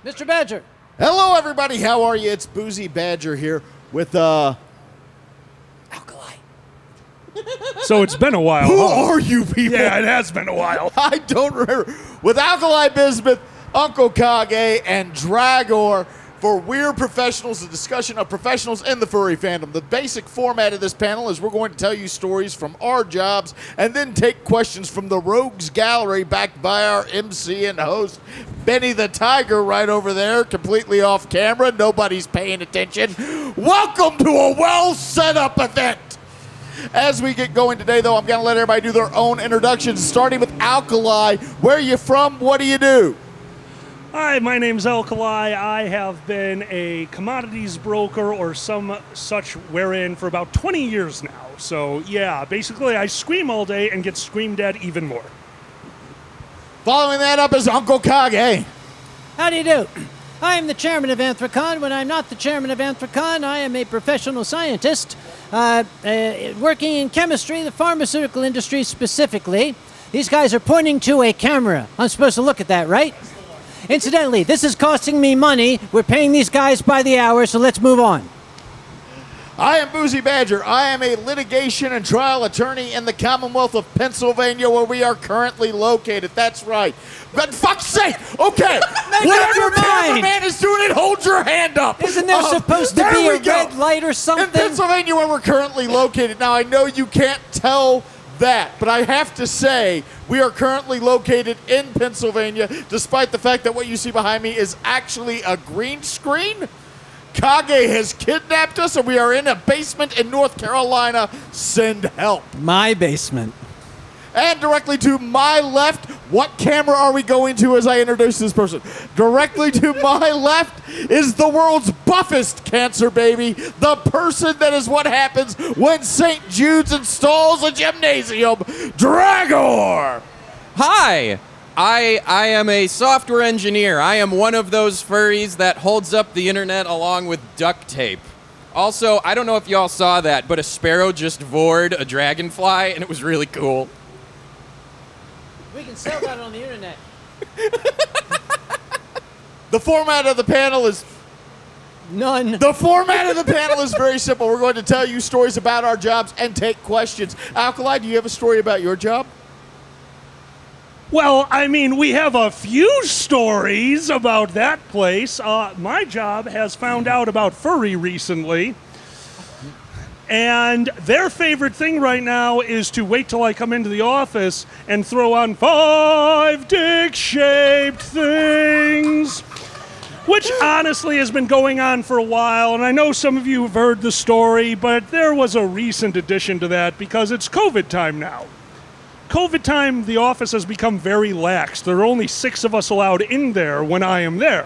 Mr. Badger. Hello, everybody. How are you? It's Boozy Badger here with Alkali. So it's been a while. Who huh? are you people? Yeah, it has been a while. I don't remember. With Alkali Bismuth, Uncle Kage, and Dragor for Weird Professionals, a discussion of professionals in the furry fandom. The basic format of this panel is we're going to tell you stories from our jobs and then take questions from the Rogues Gallery backed by our MC and host, Benny the Tiger, right over there, completely off camera. Nobody's paying attention. Welcome to a well-set-up event. As we get going today, though, I'm going to let everybody do their own introductions, starting with Alkali. Where are you from? What do you do? Hi, my name's Alkali. I have been a commodities broker or some such wherein for about 20 years now. So, yeah, basically I scream all day and get screamed at even more. Following that up is Uncle Kage. How do you do? I am the chairman of Anthrocon. When I'm not the chairman of Anthrocon, I am a professional scientist working in chemistry, the pharmaceutical industry specifically. These guys are pointing to a camera. I'm supposed to look at that, right? Incidentally, this is costing me money. We're paying these guys by the hour, so let's move on. I am Boozy Badger. I am a litigation and trial attorney in the Commonwealth of Pennsylvania, where we are currently located. That's right. But fuck's sake, okay. Whatever cameraman is doing it, hold your hand up. Isn't there supposed to be a red light or something? In Pennsylvania, where we're currently located. Now, I know you can't tell that, but I have to say we are currently located in Pennsylvania, despite the fact that what you see behind me is actually a green screen. Kage has kidnapped us, and we are in a basement in North Carolina. Send help. My basement. And directly to my left, what camera are we going to as I introduce this person? Directly to my left is the world's buffest cancer baby, the person that is what happens when St. Jude's installs a gymnasium, Dragor! Hi! I am a software engineer. I am one of those furries that holds up the internet along with duct tape. Also, I don't know if y'all saw that, but a sparrow just vored a dragonfly, and it was really cool. We can sell that on the internet. The format of the panel is... None. The format of the panel is very simple. We're going to tell you stories about our jobs and take questions. Alkali, do you have a story about your job? Well, I mean, we have a few stories about that place. My job has found out about furry recently. And their favorite thing right now is to wait till I come into the office and throw on 5 dick-shaped things, which honestly has been going on for a while. And I know some of you have heard the story, but there was a recent addition to that because it's COVID time now. COVID time, the office has become very lax. There are only 6 of us allowed in there when I am there,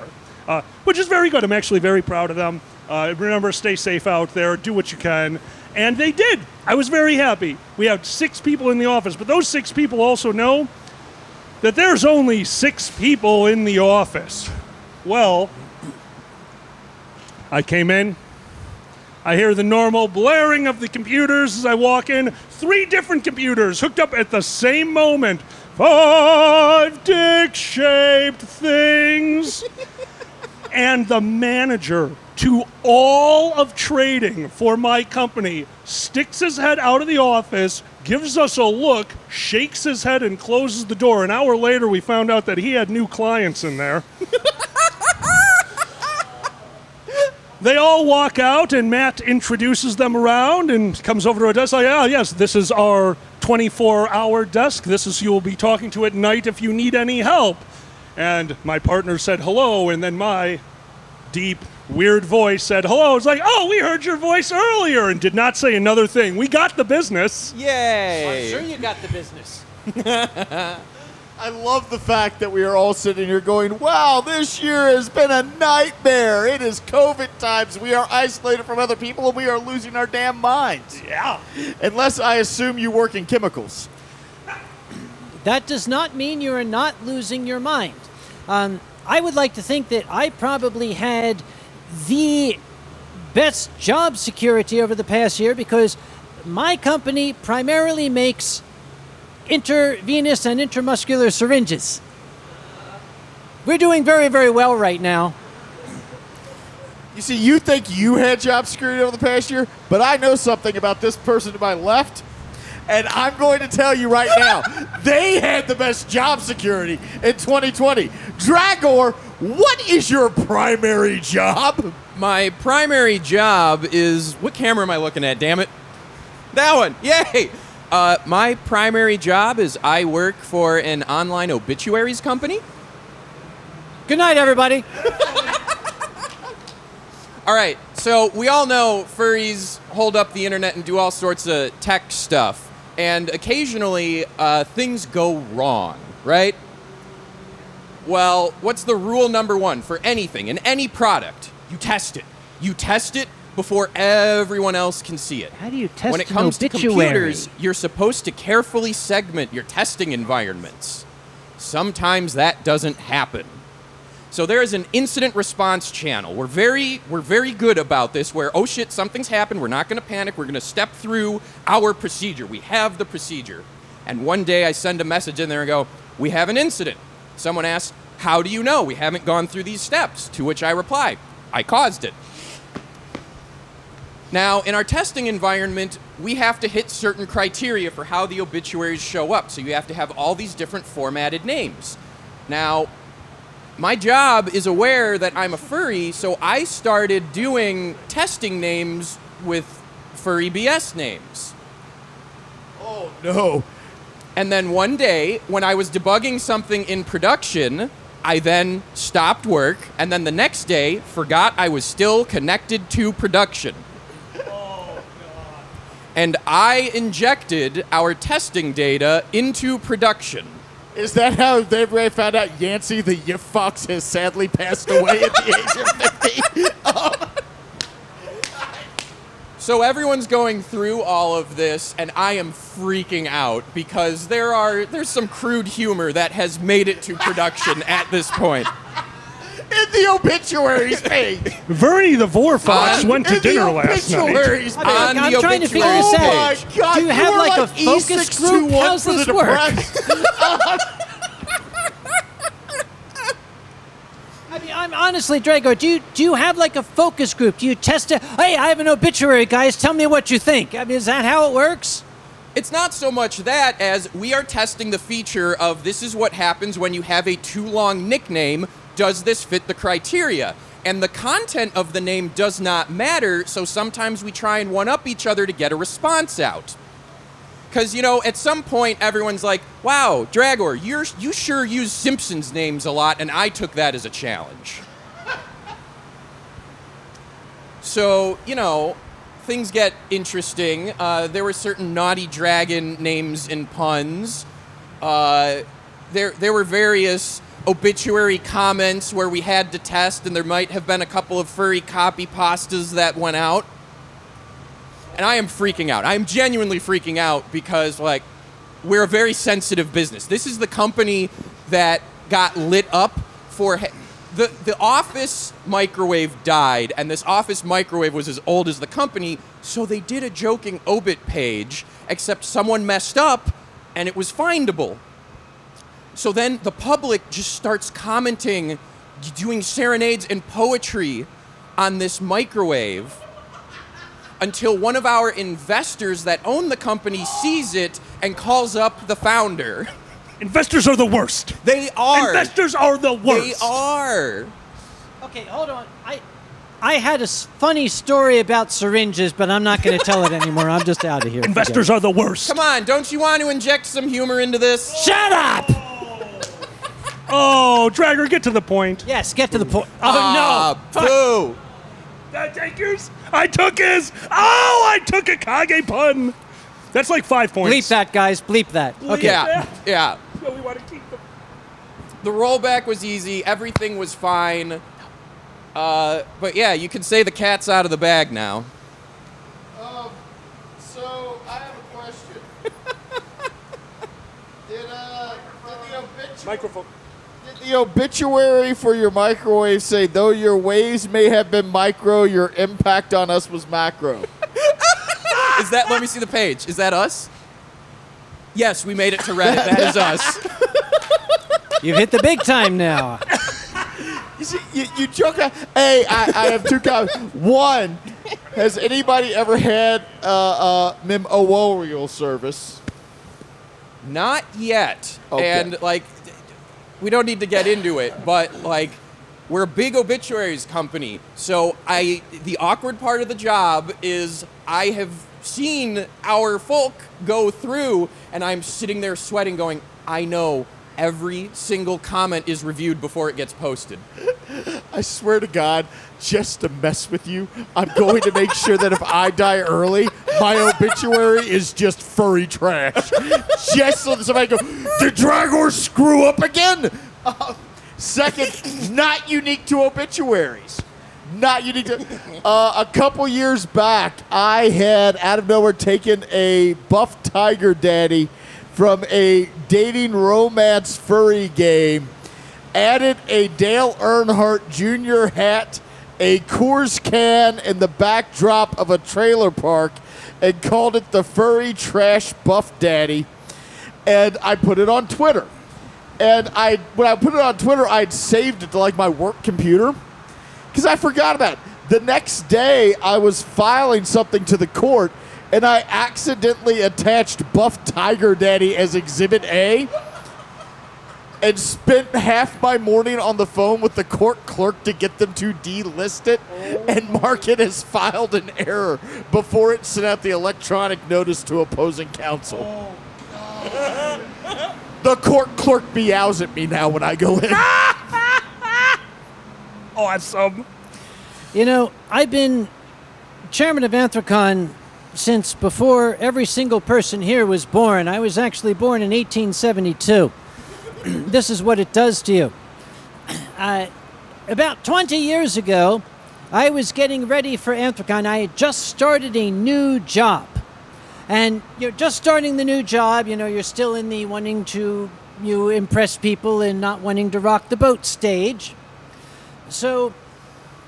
which is very good. I'm actually very proud of them. Remember, stay safe out there, do what you can. And they did. I was very happy. We have 6 people in the office, but those 6 people also know that there's only 6 people in the office. Well, I came in. I hear the normal blaring of the computers as I walk in. 3 different computers hooked up at the same moment. 5 dick-shaped things. And the manager to all of trading for my company sticks his head out of the office, gives us a look, shakes his head, and closes the door. An hour later, we found out that he had new clients in there. They all walk out, and Matt introduces them around and comes over to our desk like, yes, this is our 24-hour desk. This is who you'll be talking to at night if you need any help. And my partner said hello, and then my deep, weird voice said hello. It's like, oh, we heard your voice earlier, and did not say another thing. We got the business. Yay! I'm sure you got the business. I love the fact that we are all sitting here going, wow, this year has been a nightmare. It is COVID times. We are isolated from other people, and we are losing our damn minds. Yeah. Unless I assume you work in chemicals. That does not mean you are not losing your mind. I would like to think that I probably had the best job security over the past year because my company primarily makes intravenous and intramuscular syringes. We're doing very, very well right now. You see, you think you had job security over the past year, but I know something about this person to my left, and I'm going to tell you right now, they had the best job security in 2020. Dragor, what is your primary job? My primary job is... What camera am I looking at, damn it? That one! Yay! My primary job is I work for an online obituaries company. Good night, everybody. All right, so we all know furries hold up the internet and do all sorts of tech stuff. And occasionally, things go wrong, right? Well, what's the rule number one for anything, in any product? You test it. You test it before everyone else can see it. How do you test When it comes an to obituary? computers, you're supposed to carefully segment your testing environments. Sometimes that doesn't happen. So there is an incident response channel. We're very good about this where, oh shit, something's happened. We're not going to panic. We're going to step through our procedure. We have the procedure. And one day I send a message in there and go, we have an incident. Someone asks, how do you know? We haven't gone through these steps. To which I reply, I caused it. Now, in our testing environment, we have to hit certain criteria for how the obituaries show up. So you have to have all these different formatted names. Now, my job is aware that I'm a furry, so I started doing testing names with furry BS names. Oh, no. And then one day, when I was debugging something in production, I then stopped work, and then the next day, forgot I was still connected to production. Oh, God. And I injected our testing data into production. Is that how they found out Yancey the Yip Fox has sadly passed away at the age of 50? So everyone's going through all of this, and I am freaking out because there's some crude humor that has made it to production at this point. In the obituaries page. Vernie the Vorfox On- went to In the dinner last night. obituaries I page. mean, On I'm the trying to figure obituaries this Oh out. my God! Do you have are like a like focus group? E621 How's for the this work? depressed. I mean, I'm honestly, Drago, do you have like a focus group? Do you test it? Hey, I have an obituary, guys. Tell me what you think. I mean, is that how it works? It's not so much that as we are testing the feature of this is what happens when you have a too long nickname. Does this fit the criteria? And the content of the name does not matter, so sometimes we try and one-up each other to get a response out. Because, you know, at some point, everyone's like, wow, Dragor, you sure use Simpsons names a lot, and I took that as a challenge. So, you know, things get interesting. There were certain naughty dragon names and puns. There were various obituary comments where we had to test, and there might have been a couple of furry copy pastas that went out. And I am freaking out. I'm genuinely freaking out because, like, we're a very sensitive business. This is the company that got lit up for... The Office microwave died, and this Office microwave was as old as the company, so they did a joking obit page, except someone messed up, and it was findable. So then the public just starts commenting, doing serenades and poetry on this microwave until one of our investors that own the company sees it and calls up the founder. Investors are the worst. They are. Investors are the worst. They are. Okay, hold on. I had a funny story about syringes, but I'm not going to tell it anymore. I'm just out of here. Investors are the worst. Come on, don't you want to inject some humor into this? Shut up! Oh, Dragger, get to the point. Yes, get to the point. Oh, no! Fuck. Boo! Did I take yours? I took his. Oh, I took a Kage pun. That's like 5 points. Bleep that, guys. Bleep that. Okay. Yeah. No, we want to keep them. The rollback was easy. Everything was fine. But yeah, you can say the cat's out of the bag now. So I have a question. Did Microphone. the obituary for your microwave say, though your waves may have been micro, your impact on us was macro? Is that, let me see the page. Is that us? Yes, we made it to Reddit. That is us. You've hit the big time now. See, you joke. Hey, I have two comments. One, has anybody ever had memorial service? Not yet. Okay. And like, we don't need to get into it, but like, we're a big obituaries company. So the awkward part of the job is I have seen our folk go through, and I'm sitting there sweating, going, I know every single comment is reviewed before it gets posted. I swear to God, just to mess with you, I'm going to make sure that if I die early, my obituary is just furry trash. Just so that somebody go, did Dragor screw up again? Second, not unique to obituaries. Not unique to... a couple years back, I had, out of nowhere, taken a buff tiger daddy from a dating romance furry game, added a Dale Earnhardt Jr. hat, a Coors can in the backdrop of a trailer park, and called it the Furry Trash Buff Daddy, and I put it on Twitter. And when I put it on Twitter, I'd saved it to like my work computer because I forgot about it. The next day, I was filing something to the court, and I accidentally attached Buff Tiger Daddy as Exhibit A and spent half my morning on the phone with the court clerk to get them to delist it and mark it as filed in error before it sent out the electronic notice to opposing counsel. The court clerk meows at me now when I go in. Awesome. You know, I've been chairman of Anthrocon since before every single person here was born. I was actually born in 1872. This is what it does to you. About 20 years ago, I was getting ready for Anthrocon. I had just started a new job. And you're just starting the new job, you know, you're still in the wanting to impress people and not wanting to rock the boat stage. So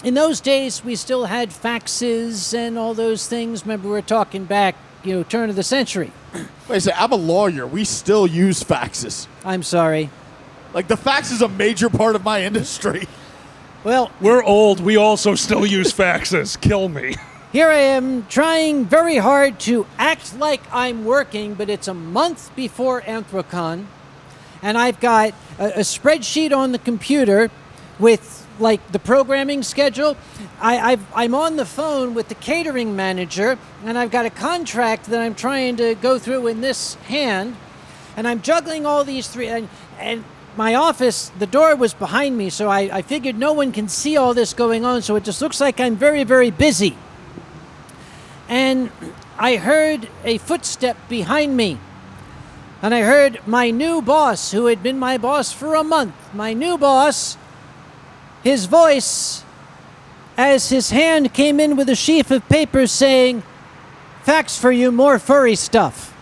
in those days, we still had faxes and all those things. Remember, we're talking back, turn of the century. Wait a second, I'm a lawyer. We still use faxes. I'm sorry. Like, the fax is a major part of my industry. Well, We're old. We also still use faxes. Kill me. here I am trying very hard to act like I'm working, but it's a month before Anthrocon, and I've got a spreadsheet on the computer with, like, the programming schedule. I'm on the phone with the catering manager, and I've got a contract that I'm trying to go through in this hand, and I'm juggling all these three, and my office, the door was behind me, so I figured no one can see all this going on, so it just looks like I'm very, very busy. And I heard a footstep behind me. And I heard my new boss, who had been my boss for a month, my new boss, his voice, as his hand came in with a sheaf of papers saying, "Fax for you, more furry stuff."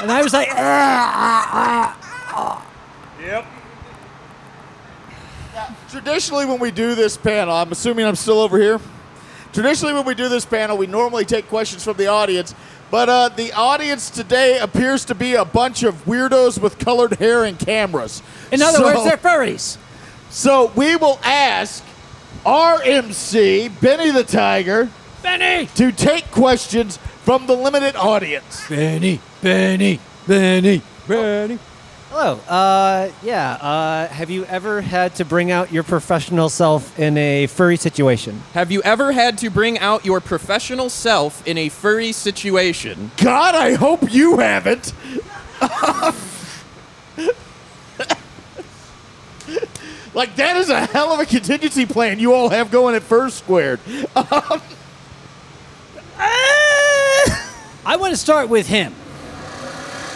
And I was like, Yep. Traditionally, when we do this panel, I'm assuming I'm still over here. Traditionally, when we do this panel, we normally take questions from the audience. But the audience today appears to be a bunch of weirdos with colored hair and cameras. in other words, they're furries. So we will ask our MC, Benny the Tiger, Benny! to take questions from the limited audience. Benny, Benny, Benny, Benny. Hello. Have you ever had to bring out your professional self in a furry situation? Have you ever had to bring out your professional self in a furry situation? God, I hope you haven't. Like, that is a hell of a contingency plan you all have going at First Squared. I want to start with him.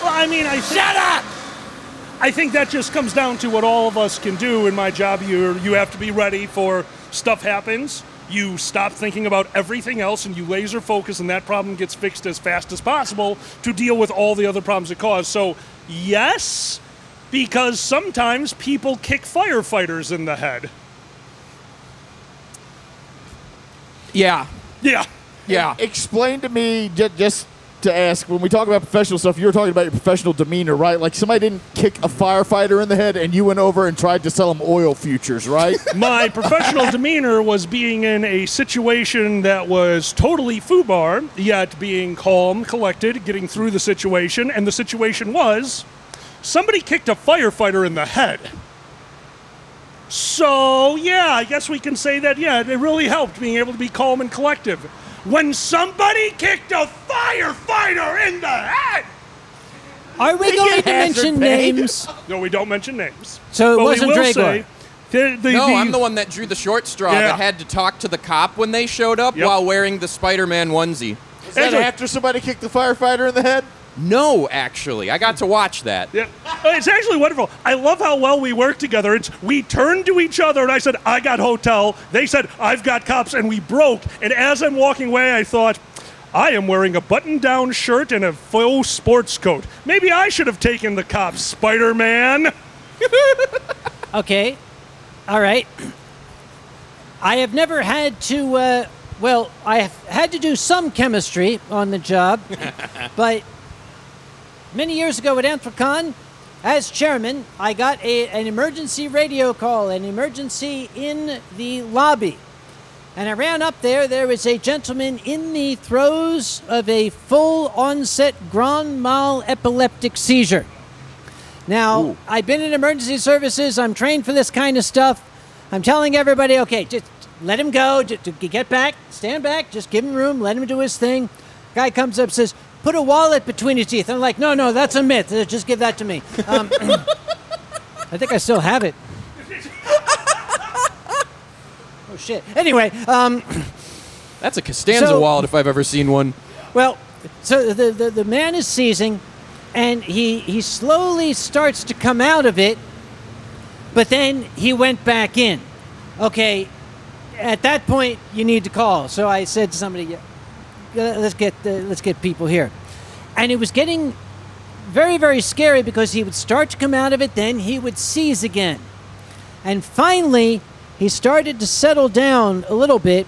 Well, I mean, Shut up! I think that just comes down to what all of us can do in my job. You have to be ready for stuff happens. You stop thinking about everything else and you laser focus, and that problem gets fixed as fast as possible to deal with all the other problems it caused. So, yes, because sometimes people kick firefighters in the head. Yeah. Yeah. Yeah. Explain to me just to ask, when we talk about professional stuff, you were talking about your professional demeanor, right? Like somebody didn't kick a firefighter in the head and you went over and tried to sell them oil futures, right? My professional demeanor was being in a situation that was totally foobar, yet being calm, collected, getting through the situation, and the situation was somebody kicked a firefighter in the head. So, yeah, I guess we can say that, yeah, it really helped being able to be calm and collective. When somebody kicked a firefighter in the head! Are we going to mention names? No, we don't mention names. So it But we wasn't will Dragor. say No, I'm the one that drew the short straw Yeah. that had to talk to the cop when they showed up Yep. while wearing the Spider-Man onesie. Is that Andrew- after somebody kicked the firefighter in the head? No, actually. I got to watch that. Yeah. It's actually wonderful. I love how well we work together. We turned to each other and I said, I got hotel. They said, I've got cops, and we broke. And as I'm walking away, I thought, I am wearing a button-down shirt and a faux sports coat. Maybe I should have taken the cops, Spider-Man. Okay. All right. I have never had to, I have had to do some chemistry on the job, but many years ago at Anthrocon, as chairman, I got an emergency radio call, an emergency in the lobby. And I ran up there. There was a gentleman in the throes of a full onset grand mal epileptic seizure. Now, I've been in emergency services. I'm trained for this kind of stuff. I'm telling everybody, okay, just let him go. Just get back, stand back, just give him room, let him do his thing. Guy comes up and says, put a wallet between his teeth. I'm like, no, that's a myth. Just give that to me. I think I still have it. Oh, shit. Anyway, That's a Costanza So- wallet if I've ever seen one. well, so the man is seizing, and he slowly starts to come out of it, but then he went back in. Okay, at that point, you need to call. So I said to somebody, "Yeah, let's get people here. And it was getting very, very scary because he would start to come out of it, then he would seize again. And finally, he started to settle down a little bit.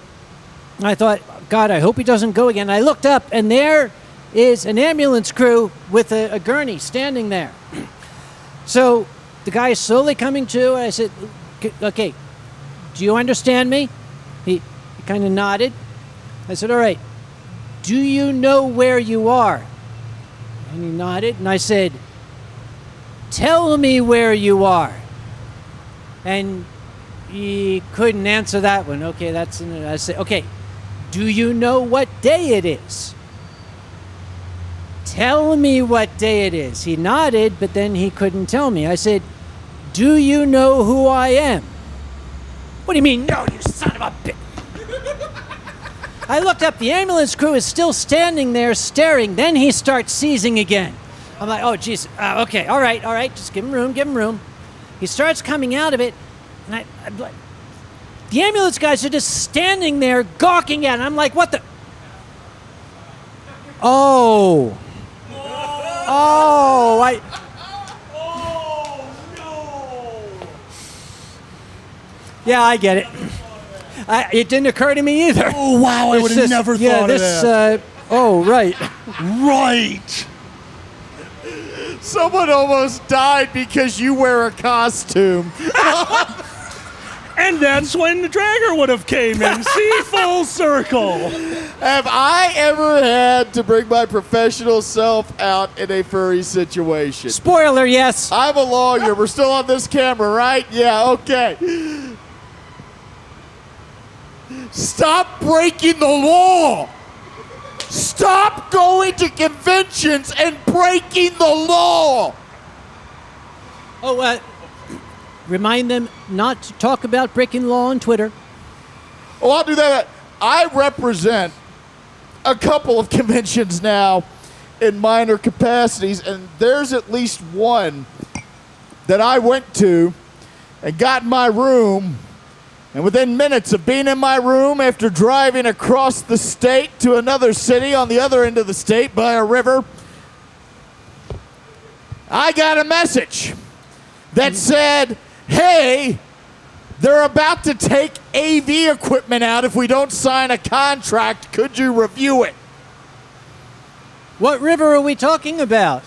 And I thought, God, I hope he doesn't go again. I looked up, and there is an ambulance crew with a gurney standing there. So the guy is slowly coming to. I said, okay, do you understand me? He kind of nodded. I said, all right, do you know where you are? And he nodded, and I said, tell me where you are. And he couldn't answer that one. Okay, I said, okay, do you know what day it is? Tell me what day it is. He nodded, but then he couldn't tell me. I said, do you know who I am? What do you mean, no, you son of a bitch? I looked up, the ambulance crew is still standing there staring. Then he starts seizing again. I'm like, oh, geez, okay, all right, just give him room. He starts coming out of it, and I'm like, the ambulance guys are just standing there gawking at him. I'm like, what the? Oh, yeah, I get it. It didn't occur to me either. Oh, wow, I would have never thought of that. Right. Right. Someone almost died because you wear a costume. And that's when the dragger would have came in. See, full circle. Have I ever had to bring my professional self out in a furry situation? Spoiler, yes. I'm a lawyer. We're still on this camera, right? Yeah, okay. Stop breaking the law. Stop going to conventions and breaking the law. Oh, remind them not to talk about breaking law on Twitter. Oh, I'll do that. I represent a couple of conventions now in minor capacities, and there's at least one that I went to and got in my room, and within minutes of being in my room after driving across the state to another city on the other end of the state by a river, I got a message that said, hey, they're about to take AV equipment out if we don't sign a contract. Could you review it? What river are we talking about?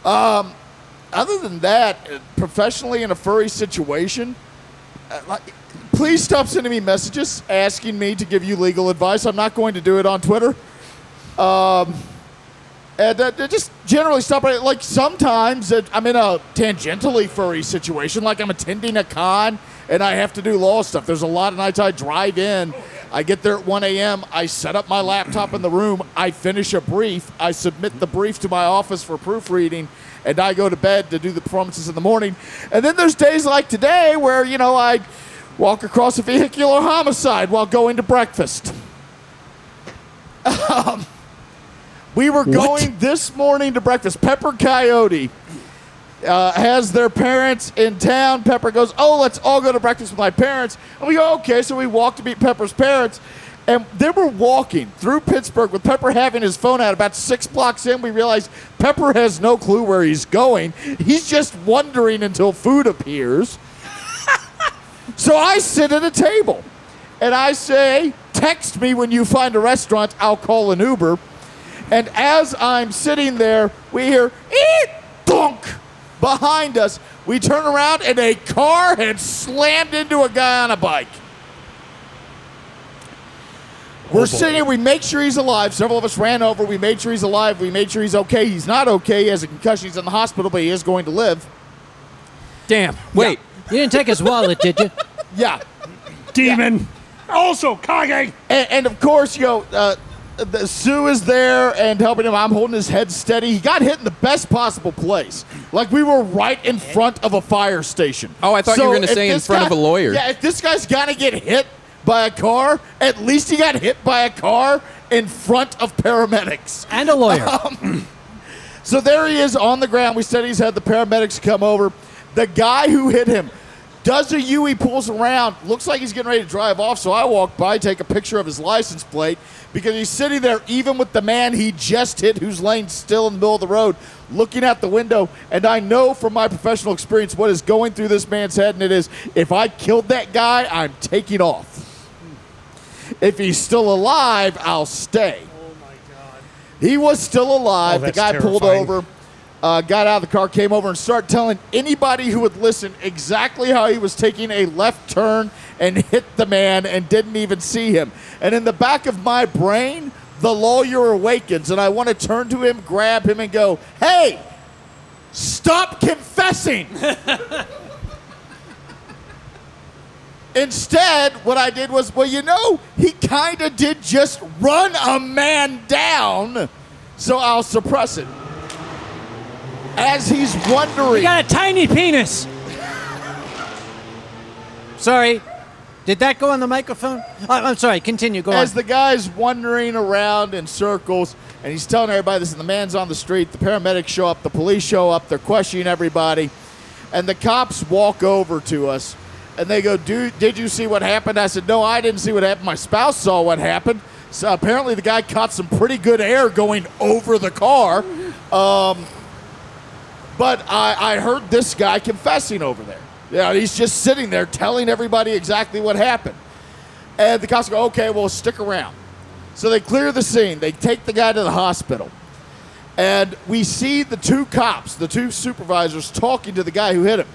Other than that, professionally in a furry situation, please stop sending me messages asking me to give you legal advice. I'm not going to do it on Twitter. And just generally stop. Like sometimes I'm in a tangentially furry situation, like I'm attending a con and I have to do law stuff. There's a lot of nights I drive in. I get there at 1 a.m. I set up my laptop in the room. I finish a brief. I submit the brief to my office for proofreading, and I go to bed to do the performances in the morning. And then there's days like today where, I walk across a vehicular homicide while going to breakfast. We were going this morning to breakfast. Pepper Coyote has their parents in town. Pepper goes, let's all go to breakfast with my parents. And we go, okay. So we walk to meet Pepper's parents. And they were walking through Pittsburgh with Pepper having his phone out. About 6 blocks in, we realized Pepper has no clue where he's going. He's just wandering until food appears. So I sit at a table. And I say, text me when you find a restaurant. I'll call an Uber. And as I'm sitting there, we hear, eat, thunk, behind us. We turn around, and a car had slammed into a guy on a bike. We're sitting here. We make sure he's alive. Several of us ran over. We made sure he's alive. We made sure he's okay. He's not okay. He has a concussion. He's in the hospital, but he is going to live. Damn. Wait. You didn't take his wallet, did you? Yeah. Demon. Also, Kage. And of course, Sue is there and helping him. I'm holding his head steady. He got hit in the best possible place. Like we were right in front of a fire station. Oh, I thought you were going to say in front of a lawyer. Yeah, if this guy's got to get hit by a car, at least he got hit by a car in front of paramedics. And a lawyer. So there he is on the ground. We steady his head. The paramedics come over. The guy who hit him does a U, he pulls around, looks like he's getting ready to drive off, so I walk by, take a picture of his license plate, because he's sitting there even with the man he just hit who's laying still in the middle of the road, looking out the window, and I know from my professional experience what is going through this man's head, and it is, if I killed that guy, I'm taking off. If he's still alive, I'll stay. Oh, my God. He was still alive. The that's guy pulled terrifying. over. Got out of the car, came over, and started telling anybody who would listen exactly how he was taking a left turn and hit the man and didn't even see him. And in the back of my brain, the lawyer awakens, and I want to turn to him, grab him, and go, hey, stop confessing. Instead, what I did was, he kind of did just run a man down, so I'll suppress it. As he's wondering. You got a tiny penis. Sorry. Did that go on the microphone? I'm sorry. Continue. Go on. As the guy's wandering around in circles, and he's telling everybody this, and the man's on the street, the paramedics show up, the police show up, they're questioning everybody, and the cops walk over to us, and they go, "Dude, did you see what happened?" I said, "No, I didn't see what happened. My spouse saw what happened." So apparently the guy caught some pretty good air going over the car. But I heard this guy confessing over there. Yeah, he's just sitting there telling everybody exactly what happened. And the cops go, okay, well, stick around. So they clear the scene. They take the guy to the hospital. And we see the two cops, the two supervisors, talking to the guy who hit him.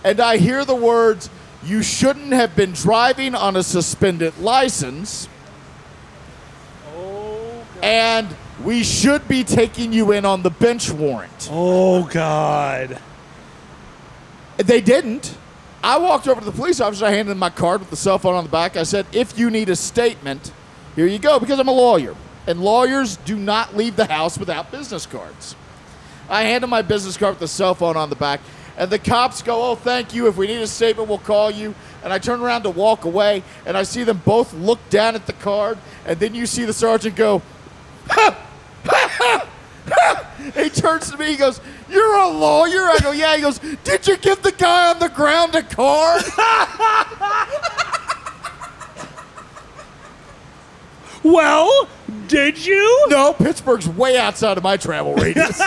And I hear the words, "You shouldn't have been driving on a suspended license. And we should be taking you in on the bench warrant." Oh, God. They didn't. I walked over to the police officer. I handed him my card with the cell phone on the back. I said, if you need a statement, here you go, because I'm a lawyer. And lawyers do not leave the house without business cards. I handed him my business card with the cell phone on the back. And the cops go, "Oh, thank you. If we need a statement, we'll call you." And I turn around to walk away, and I see them both look down at the card. And then you see the sergeant go, "Ha! He turns to me, he goes, "You're a lawyer?" I go, "Yeah." He goes, "Did you give the guy on the ground a card?" Well, did you? No, Pittsburgh's way outside of my travel radius.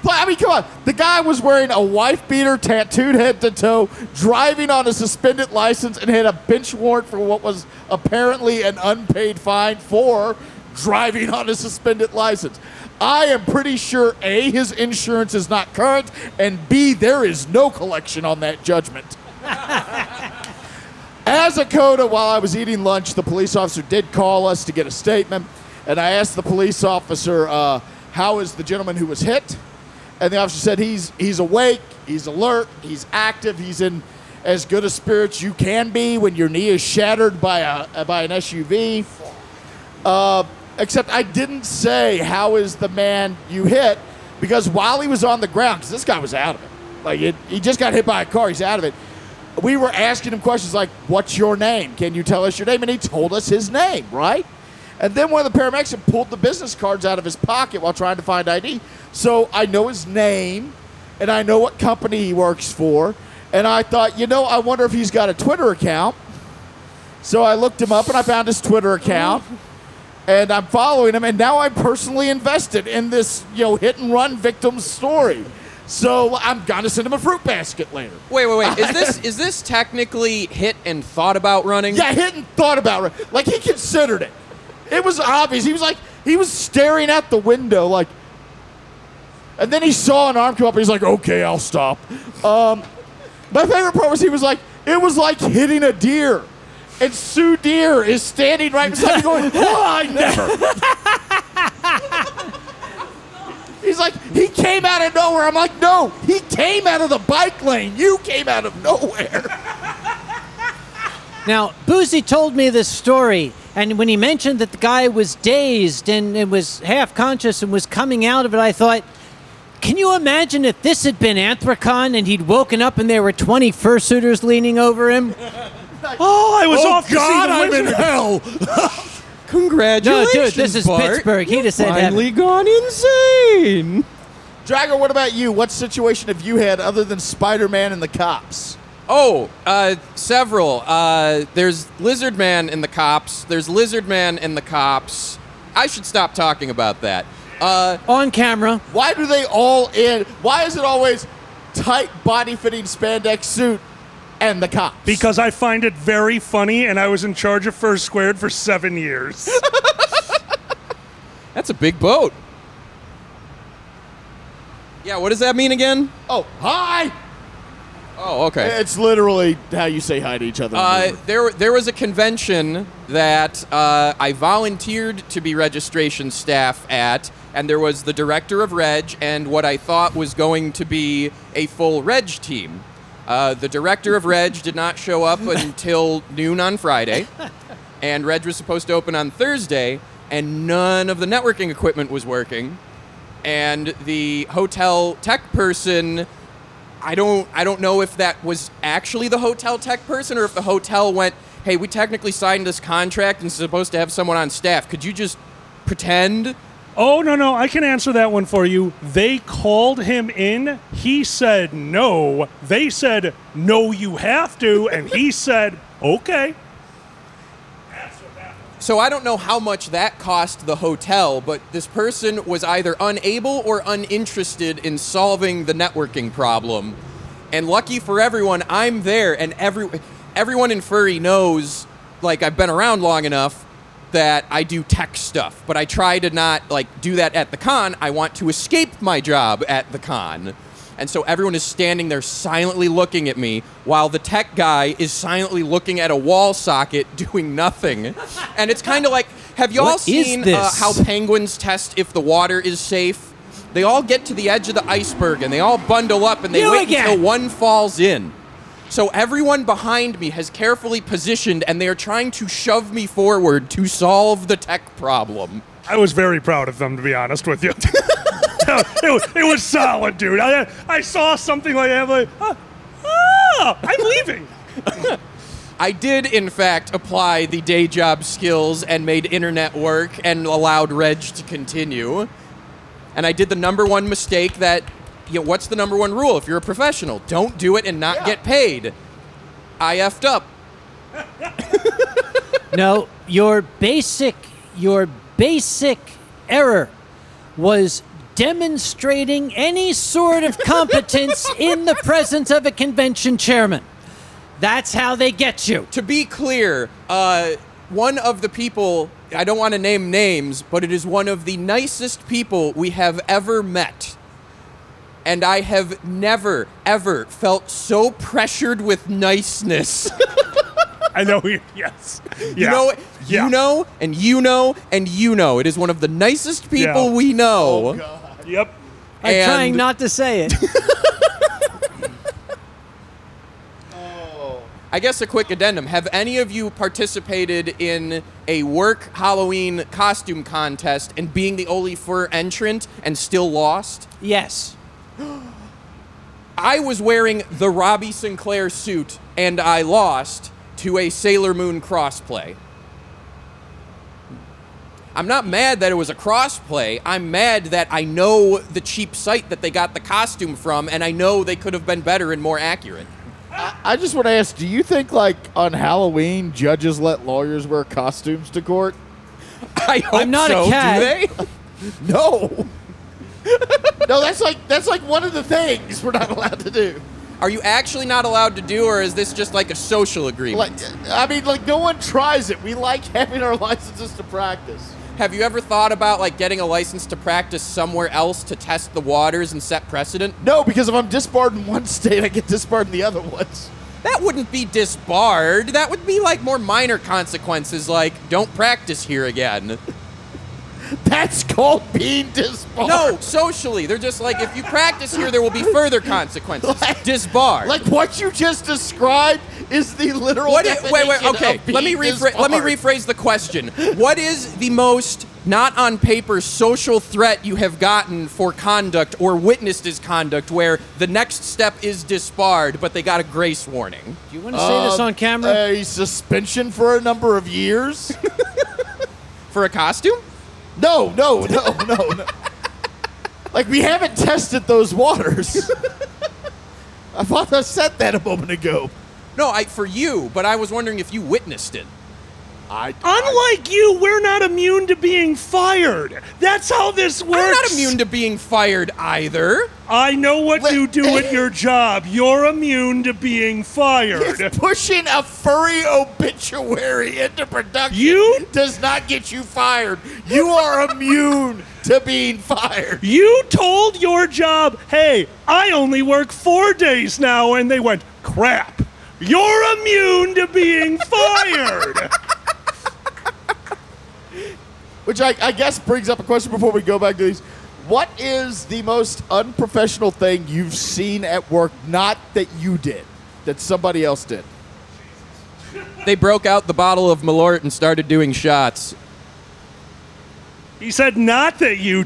I mean, come on. The guy was wearing a wife beater, tattooed head to toe, driving on a suspended license, and had a bench warrant for what was apparently an unpaid fine for driving on a suspended license. I am pretty sure, A, his insurance is not current, and B, there is no collection on that judgment. As a coda, while I was eating lunch, the police officer did call us to get a statement, and I asked the police officer, how is the gentleman who was hit? And the officer said he's awake, he's alert, he's active, he's in as good a spirits you can be when your knee is shattered by an SUV. Except I didn't say, how is the man you hit? Because while he was on the ground, because this guy was out of it. Like, he just got hit by a car, he's out of it. We were asking him questions like, what's your name? Can you tell us your name? And he told us his name, right? And then one of the paramedics had pulled the business cards out of his pocket while trying to find ID. So I know his name, and I know what company he works for. And I thought, I wonder if he's got a Twitter account. So I looked him up, and I found his Twitter account. And I'm following him, and now I'm personally invested in this, hit-and-run victim's story. So I'm going to send him a fruit basket later. Wait. Is this technically hit and thought about running? Yeah, hit and thought about it. Like, he considered it. It was obvious. He was staring at the window, like, and then he saw an arm come up, and he's like, okay, I'll stop. My favorite part was he was like, it was like hitting a deer. And Sue Deer is standing right beside me going, I never. He's like, he came out of nowhere. I'm like, no, he came out of the bike lane. You came out of nowhere. Now, Boozy told me this story, and when he mentioned that the guy was dazed and was half conscious and was coming out of it, I thought, can you imagine if this had been Anthracon and he'd woken up and there were 20 fursuiters leaning over him? Oh, I was off God, to see I'm the in wizard. hell. Congratulations, No, dude, this is Bart. Pittsburgh. He'd have said Finally gone insane. Drago, what about you? What situation have you had other than Spider-Man and the cops? Oh, several. There's Lizard Man in the cops. There's Lizard Man in the cops. I should stop talking about that. on camera. Why do they all in? Why is it always tight body-fitting spandex suit and the cops? Because I find it very funny, and I was in charge of First Squared for 7 years. That's a big boat. Yeah, what does that mean again? Oh, hi! Oh, okay. It's literally how you say hi to each other. There was a convention that I volunteered to be registration staff at, and there was the director of Reg and what I thought was going to be a full Reg team. The director of Reg did not show up until noon on Friday, and Reg was supposed to open on Thursday, and none of the networking equipment was working. And the hotel tech person, I don't know if that was actually the hotel tech person or if the hotel went, hey, we technically signed this contract and supposed to have someone on staff. Could you just pretend? Oh, no, I can answer that one for you. They called him in. He said no. They said, no, you have to. And he said, okay. So I don't know how much that cost the hotel, but this person was either unable or uninterested in solving the networking problem. And lucky for everyone, I'm there, and everyone in Furry knows, like, I've been around long enough that I do tech stuff, but I try to not, like, do that at the con. I want to escape my job at the con. And so everyone is standing there silently looking at me while the tech guy is silently looking at a wall socket doing nothing. And it's kind of like, have you all seen how penguins test if the water is safe? They all get to the edge of the iceberg and they all bundle up and they wait until one falls in. So everyone behind me has carefully positioned and they are trying to shove me forward to solve the tech problem. I was very proud of them, to be honest with you. It was solid, dude. I saw something like that, like, I'm leaving. I did, in fact, apply the day job skills and made internet work and allowed Reg to continue. And I did the number one mistake that, what's the number one rule if you're a professional? Don't do it and not get paid. I effed up. No, your basic error was demonstrating any sort of competence in the presence of a convention chairman. That's how they get you. To be clear, one of the people, I don't want to name names, but it is one of the nicest people we have ever met. And I have never, ever felt so pressured with niceness. I know. Yes. Yeah. You know, Yeah. you know, and you know, and you know. It is one of the nicest people Yeah. we know. Oh, God. Yep. I'm And- trying not to say it. I guess a quick addendum. Have any of you participated in a work Halloween costume contest and being the only fur entrant and still lost? Yes. I was wearing the Robbie Sinclair suit and I lost to a Sailor Moon crossplay. I'm not mad that it was a crossplay. I'm mad that I know the cheap site that they got the costume from, and I know they could have been better and more accurate. I just want to ask, do you think, like, on Halloween, judges let lawyers wear costumes to court? I hope I'm not a so. cat. Do they? No. No, that's like one of the things we're not allowed to do. Are you actually not allowed to do, or is this just like a social agreement? Like no one tries it. We like having our licenses to practice. Have you ever thought about like getting a license to practice somewhere else to test the waters and set precedent? No, because if I'm disbarred in one state, I get disbarred in the other ones. That wouldn't be disbarred. That would be like more minor consequences, like don't practice here again. That's called being disbarred. No, socially. They're just like, if you practice here, there will be further consequences. Disbarred. Like what you just described is the literal Wait, definition okay. of being Let me disbarred. rephrase the question. What is the most not on paper social threat you have gotten for conduct or witnessed as conduct where the next step is disbarred, but they got a grace warning? Do you want to say this on camera? A suspension for a number of years? For a costume? No. Like, we haven't tested those waters. I thought I said that a moment ago. No, for you, but I was wondering if you witnessed it. Unlike you, we're not immune to being fired. That's how this works. I'm not immune to being fired either. I know what you do at your job. You're immune to being fired. If pushing a furry obituary into production You- does not get you fired, you are immune to being fired. You told your job, hey, I only work 4 days now, and they went, crap. You're immune to being fired. Which I guess brings up a question before we go back to these. What is the most unprofessional thing you've seen at work, not that you did, that somebody else did? They broke out the bottle of Malort and started doing shots. He said, not that you.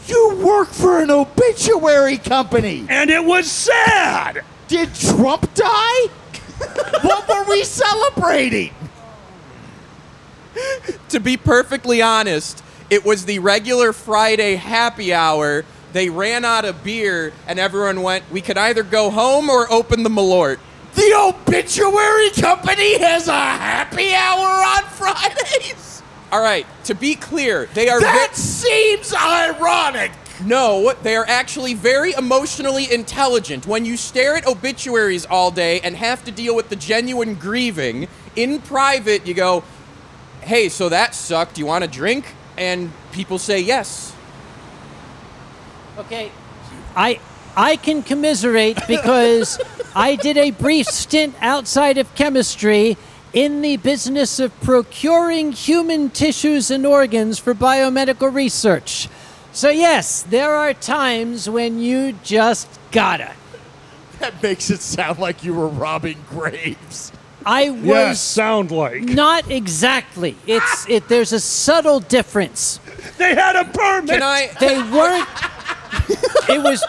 You work for an obituary company. And it was sad. Did Trump die? What were we celebrating? To be perfectly honest, it was the regular Friday happy hour. They ran out of beer, and everyone went, we could either go home or open the Malort. The obituary company has a happy hour on Fridays? All right, to be clear, they are... That seems ironic. No, they are actually very emotionally intelligent. When you stare at obituaries all day and have to deal with the genuine grieving, in private you go, hey, so that sucked, do you want a drink? And people say yes. Okay, I can commiserate because I did a brief stint outside of chemistry in the business of procuring human tissues and organs for biomedical research. So yes, there are times when you just gotta. That makes it sound like you were robbing graves. I was Yes, sound like. not exactly. There's a subtle difference. They had a permit. Can I... They weren't. It was.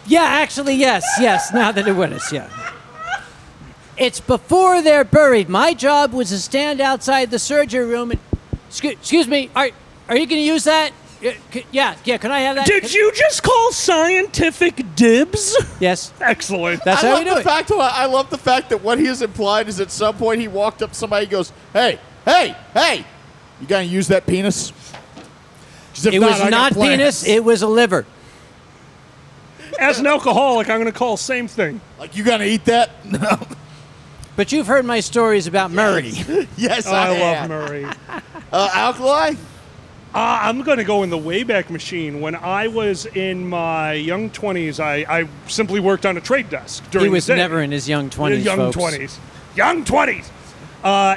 Yeah, actually, yes. Now that it was, yeah. It's before they're buried. My job was to stand outside the surgery room and. Excuse me. Are you going to use that? Yeah. Can I have that? Did you just call scientific dibs? Yes. Excellent. That's I how love we do the it. fact. I love the fact that what he has implied is at some point he walked up to somebody and goes, "Hey, you gonna use that penis?" If It was I got not plans. penis. It was a liver. As an alcoholic, I'm going to call same thing. Like, you gonna eat that? No. But you've heard my stories about Murray. Yes, Oh, I I have. love Murray. Alkali? I'm going to go in the Wayback Machine. When I was in my young 20s, I simply worked on a trade desk during He was the day. never in his young 20s, Young folks. 20s. Young 20s.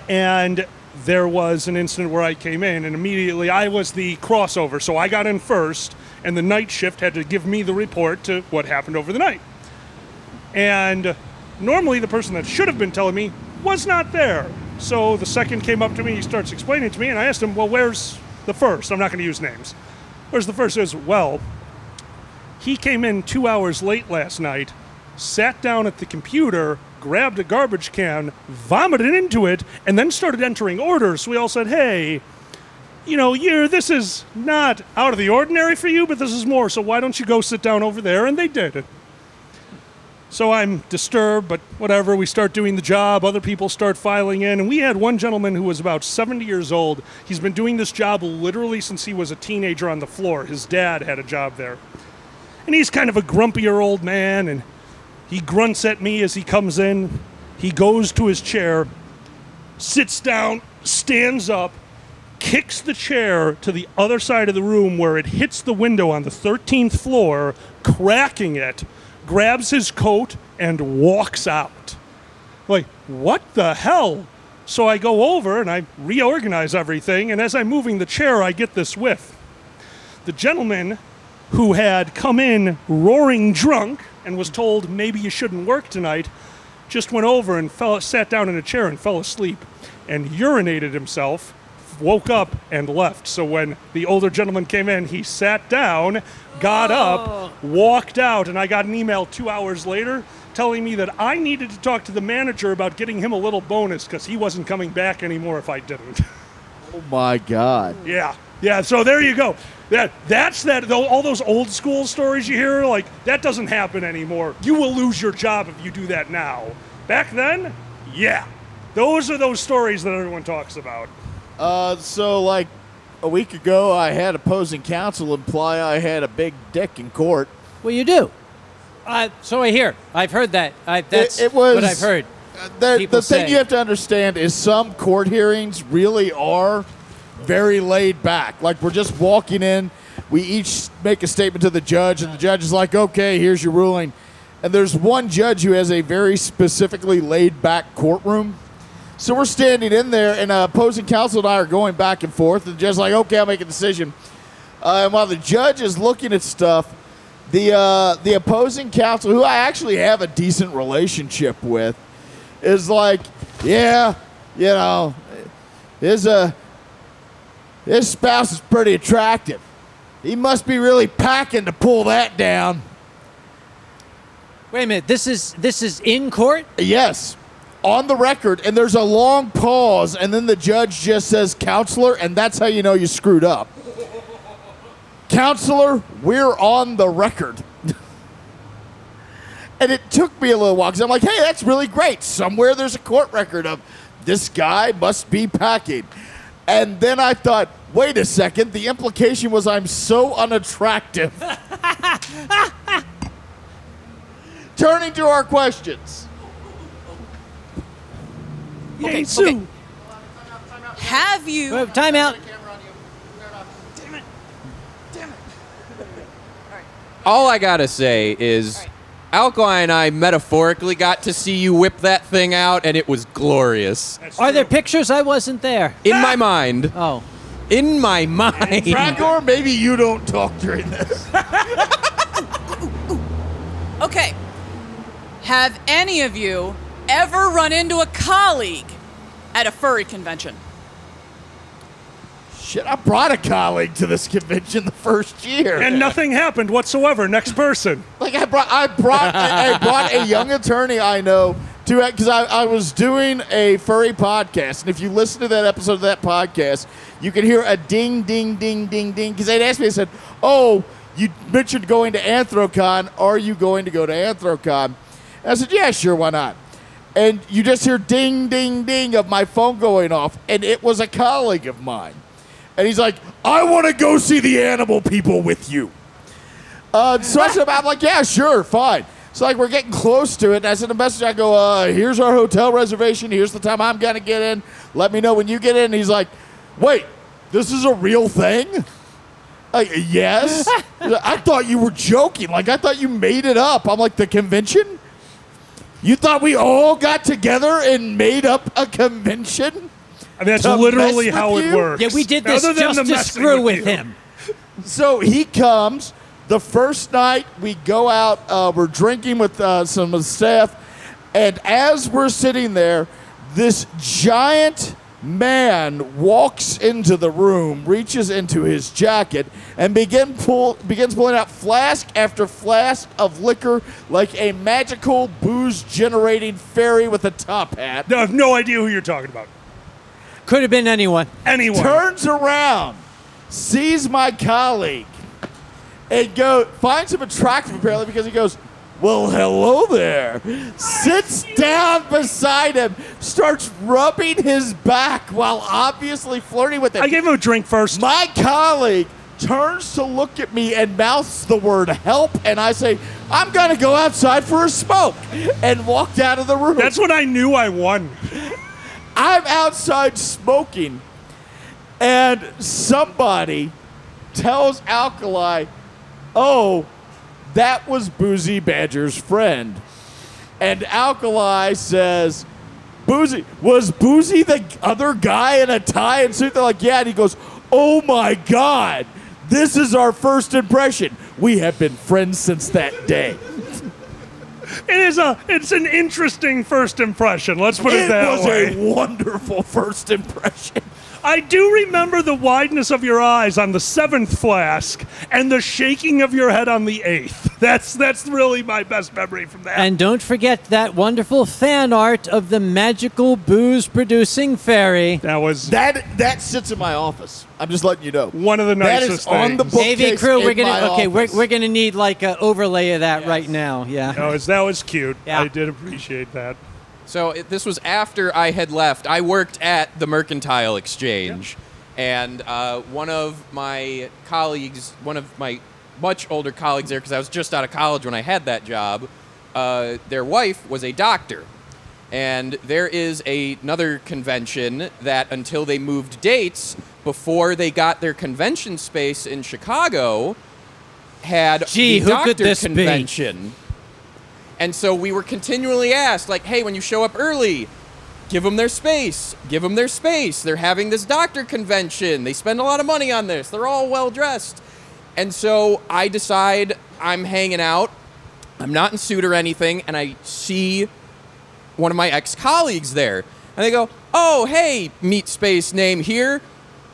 And there was an incident where I came in, and immediately I was the crossover. So I got in first, and the night shift had to give me the report to what happened over the night. And normally the person that should have been telling me was not there. So the second came up to me, he starts explaining it to me, and I asked him, well, where's the first? I'm not going to use names. Where's the first? He says, well, he came in 2 hours late last night, sat down at the computer, grabbed a garbage can, vomited into it, and then started entering orders. So we all said, hey, you know, this is not out of the ordinary for you, but this is more, so why don't you go sit down over there? And they did. So I'm disturbed, but whatever. We start doing the job. Other people start filing in. And we had one gentleman who was about 70 years old. He's been doing this job literally since he was a teenager on the floor. His dad had a job there. And he's kind of a grumpier old man, and he grunts at me as he comes in. He goes to his chair, sits down, stands up, kicks the chair to the other side of the room where it hits the window on the 13th floor, cracking it, grabs his coat, and walks out. Like, what the hell? So I go over and I reorganize everything, and as I'm moving the chair, I get this whiff. The gentleman who had come in roaring drunk and was told maybe you shouldn't work tonight just went over and sat down in a chair and fell asleep and urinated himself, woke up, and left. So when the older gentleman came in, he sat down, got up, walked out, and I got an email 2 hours later telling me that I needed to talk to the manager about getting him a little bonus because he wasn't coming back anymore if I didn't. Oh my God. Yeah, so there you go. That's all those old school stories you hear, like, that doesn't happen anymore. You will lose your job if you do that now. Back then, yeah. Those are those stories that everyone talks about. So like a week ago, I had opposing counsel imply I had a big dick in court. Well, you do. So I hear. I've heard that. That's It was- what I've heard. The People thing say. you have to understand is some court hearings really are very laid back. Like, we're just walking in, we each make a statement to the judge, and the judge is like, okay, here's your ruling. And there's one judge who has a very specifically laid back courtroom. So we're standing in there, and opposing counsel and I are going back and forth, and the judge's like, okay, I'll make a decision. And while the judge is looking at stuff, the opposing counsel, who I actually have a decent relationship with, is like, yeah, you know, his spouse is pretty attractive. He must be really packing to pull that down. Wait a minute. This is in court? Yes, on the record, and there's a long pause, and then the judge just says, counselor, and that's how you know you screwed up. Counselor, we're on the record. And it took me a little while, because I'm like, hey, that's really great. Somewhere there's a court record of this guy must be packing. And then I thought, wait a second, the implication was I'm so unattractive. Turning to our questions. Yay, Okay. Sue. Have you? Time out. All I gotta say is, Alkali and I metaphorically got to see you whip that thing out, and it was glorious. Are there pictures? I wasn't there. In my mind. Oh. In my mind. Dragor, maybe you don't talk during this. Okay. Have any of you ever run into a colleague at a furry convention? Shit, I brought a colleague to this convention the first year. And nothing happened whatsoever. Next person. Like, I brought a young attorney I know to, because I was doing a furry podcast, and if you listen to that episode of that podcast, you can hear a ding, ding, ding, ding, ding, because they'd asked me, they said, oh, you mentioned going to Anthrocon, are you going to go to Anthrocon? And I said, yeah, sure, why not? And you just hear ding, ding, ding of my phone going off, and it was a colleague of mine. And he's like, I want to go see the animal people with you. So I said, I'm like, yeah, sure, fine. So like we're getting close to it, and I sent a message. I go, here's our hotel reservation. Here's the time I'm gonna get in. Let me know when you get in. And he's like, wait, this is a real thing? Yes. I thought you were joking. Like I thought you made it up. I'm like, the convention? You thought we all got together and made up a convention? I mean, that's To literally mess how with it you? works. Yeah, we did this Other than just the to messing screw with you. him. So he comes. The first night we go out, we're drinking with some of the staff, and as we're sitting there, this giant man walks into the room, reaches into his jacket, and begins pulling out flask after flask of liquor like a magical booze-generating fairy with a top hat. I have no idea who you're talking about. Could have been anyone. Anyone. Turns around, sees my colleague, and finds him attractive apparently because he goes, well, hello there. Sits down beside him, starts rubbing his back while obviously flirting with him. I gave him a drink first. My colleague turns to look at me and mouths the word help, and I say, I'm going to go outside for a smoke, and walked out of the room. That's when I knew I won. I'm outside smoking, and somebody tells Alkali, oh, that was Boozy Badger's friend. And Alkali says, was Boozy the other guy in a tie and suit? They're like, yeah. And he goes, oh my God, this is our first impression. We have been friends since that day. It's an interesting first impression. Let's put it that was way. a wonderful first impression. I do remember the wideness of your eyes on the 7th flask and the shaking of your head on the 8th. That's really my best memory from that. And don't forget that wonderful fan art of the magical booze-producing fairy. That sits in my office. I'm just letting you know. One of the That nicest is on the things. bookcase AV crew, in my office. we're gonna need like an overlay of that right now. Yeah. That was cute. Yeah. I did appreciate that. So this was after I had left. I worked at the Mercantile Exchange, and one of my colleagues, one of my much older colleagues there, because I was just out of college when I had that job, their wife was a doctor. And there is another convention that until they moved dates, before they got their convention space in Chicago, had Gee, the who doctor could this be? convention. And so we were continually asked, like, hey, when you show up early, give them their space. Give them their space. They're having this doctor convention. They spend a lot of money on this. They're all well-dressed. And so I decide I'm hanging out. I'm not in suit or anything, and I see one of my ex-colleagues there. And they go, oh, hey, meet space name here.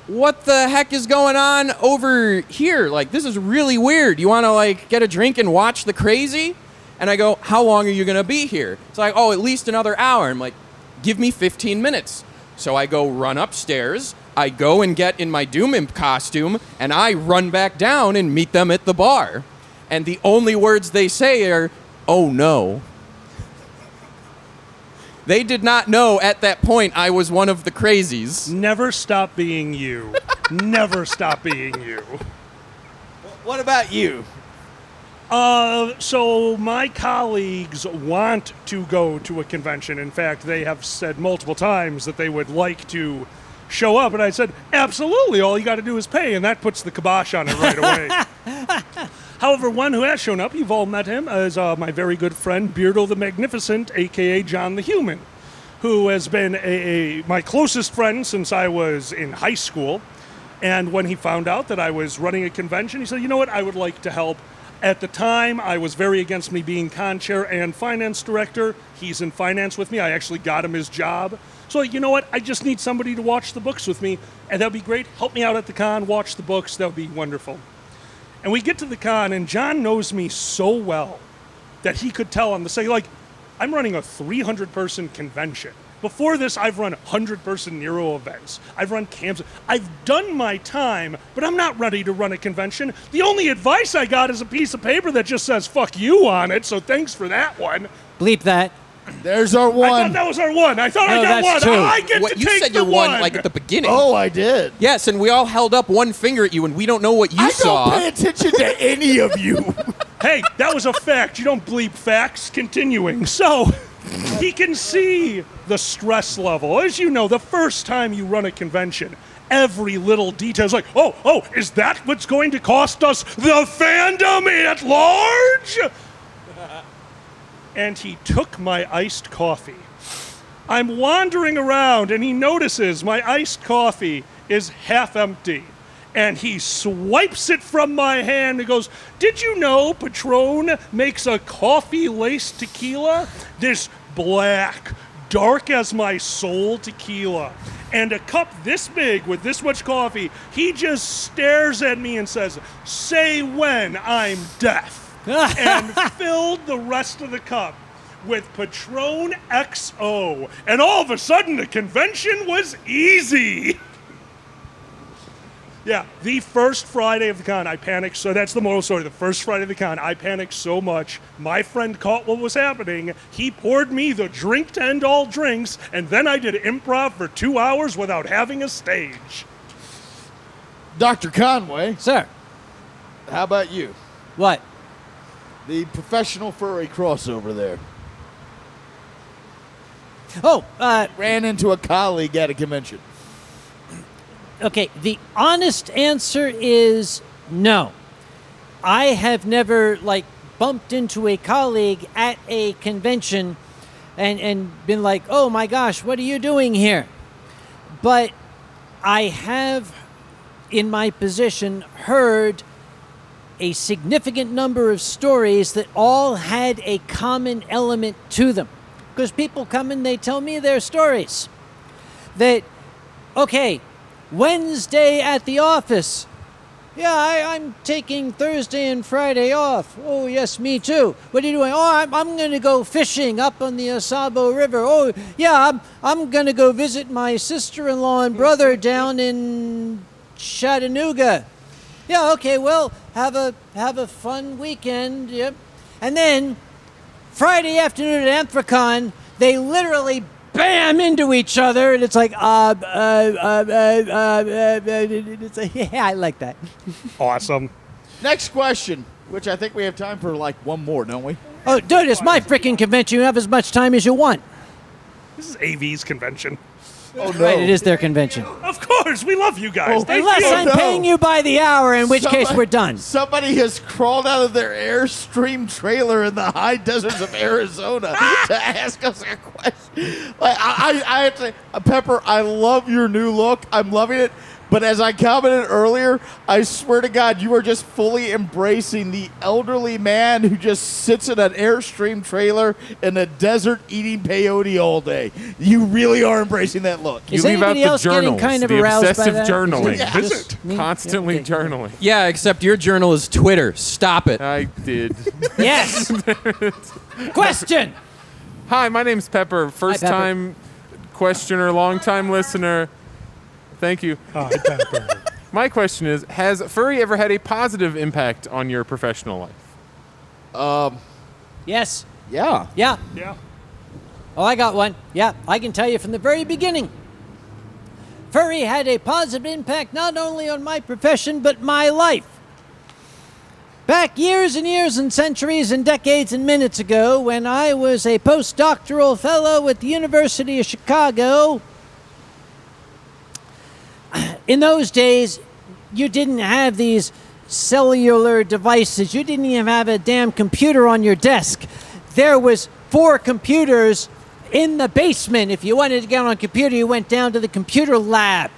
What the heck is going on over here? Like, this is really weird. You want to, like, get a drink and watch the crazy? And I go, how long are you going to be here? It's like, oh, at least another hour. I'm like, give me 15 minutes. So I go run upstairs. I go and get in my Doom Imp costume, and I run back down and meet them at the bar. And the only words they say are, oh, no. They did not know at that point I was one of the crazies. Never stop being you. Never stop being you. What about you? So my colleagues want to go to a convention. In fact, they have said multiple times that they would like to show up. And I said, absolutely, all you got to do is pay. And that puts the kibosh on it right away. However, one who has shown up, you've all met him, is my very good friend, Beardo the Magnificent, a.k.a. John the Human, who has been my closest friend since I was in high school. And when he found out that I was running a convention, he said, you know what, I would like to help. At the time, I was very against me being con chair and finance director. He's in finance with me. I actually got him his job. So, you know what? I just need somebody to watch the books with me, and that would be great. Help me out at the con, watch the books. That would be wonderful. And we get to the con, and John knows me so well that he could tell on the say, like, I'm running a 300-person convention. Before this, I've run 100-person Nero events. I've run camps. I've done my time, but I'm not ready to run a convention. The only advice I got is a piece of paper that just says, fuck you on it, so thanks for that one. Bleep that. There's our I one. thought that was our one. I thought I No, got that's one. two. I get What to you take said the you won like at the beginning. Oh, I did. Yes, and we all held up one finger at you, and we don't know what you I saw. don't pay attention to any of you. Hey, that was a fact. You don't bleep facts. Continuing. So, he can see the stress level. As you know, the first time you run a convention, every little detail is like, oh, is that what's going to cost us the fandom at large? And he took my iced coffee. I'm wandering around, and he notices my iced coffee is half empty. And he swipes it from my hand and goes, "Did you know Patron makes a coffee-laced tequila? This black, dark as my soul tequila. And a cup this big with this much coffee." He just stares at me and says, "Say when I'm deaf." And filled the rest of the cup with Patron XO. And all of a sudden, the convention was easy. Yeah, the first Friday of the con, I panicked. So that's the moral story. The first Friday of the con, I panicked so much. My friend caught what was happening. He poured me the drink to end all drinks, and then I did improv for 2 hours without having a stage. Dr. Conway, Sir, how about you? what? The professional furry crossover there. Oh, Ran into a colleague at a convention. okay, the honest answer is no. I have never, bumped into a colleague at a convention and been like, oh my gosh, what are you doing here? But I have, in my position, heard a significant number of stories that all had a common element to them. Because people come and they tell me their stories. That, okay, Wednesday at the office. Yeah, I'm taking Thursday and Friday off. Oh, yes, me too. What are you doing? Oh, I'm going to go fishing up on the Asabo River. Oh, yeah, I'm going to go visit my sister-in-law and brother down in Chattanooga. Yeah, okay, well, have a fun weekend. Yep. And then Friday afternoon at Anthrocon, they literally bam into each other, and it's like, it's like, yeah, I like that. Awesome. Next question, which I think we have time for one more, don't we? Oh, dude, it's my freaking convention. You have as much time as you want. This is AV's convention. Oh, no. Right, it is their convention. Of course, we love you guys. Oh, Thank Unless you. I'm no. paying you by the hour, in which case we're done. Somebody has crawled out of their Airstream trailer in the high deserts of Arizona to ask us a question. I have to say, Pepper, I love your new look. I'm loving it. But as I commented earlier, I swear to God, you are just fully embracing the elderly man who just sits in an Airstream trailer in the desert eating peyote all day. You really are embracing that look. Is You leave out anybody the else getting journals, kind of the aroused by obsessive that? journaling. Is it Visit. just me? Constantly Yeah, okay. journaling. Yeah, except your journal is Twitter. Stop it. I did. Yes. Question. Hi, my name's Pepper. First Pepper. time questioner, long time listener. Thank you. My question is, has furry ever had a positive impact on your professional life? Yes. Yeah. Yeah. Yeah. Oh, I got one. Yeah, I can tell you from the very beginning. Furry had a positive impact not only on my profession, but my life. Back years and years and centuries and decades and minutes ago, when I was a postdoctoral fellow at the University of Chicago, in those days, you didn't have these cellular devices. You didn't even have a damn computer on your desk. There was 4 computers in the basement. If you wanted to get on a computer, you went down to the computer lab.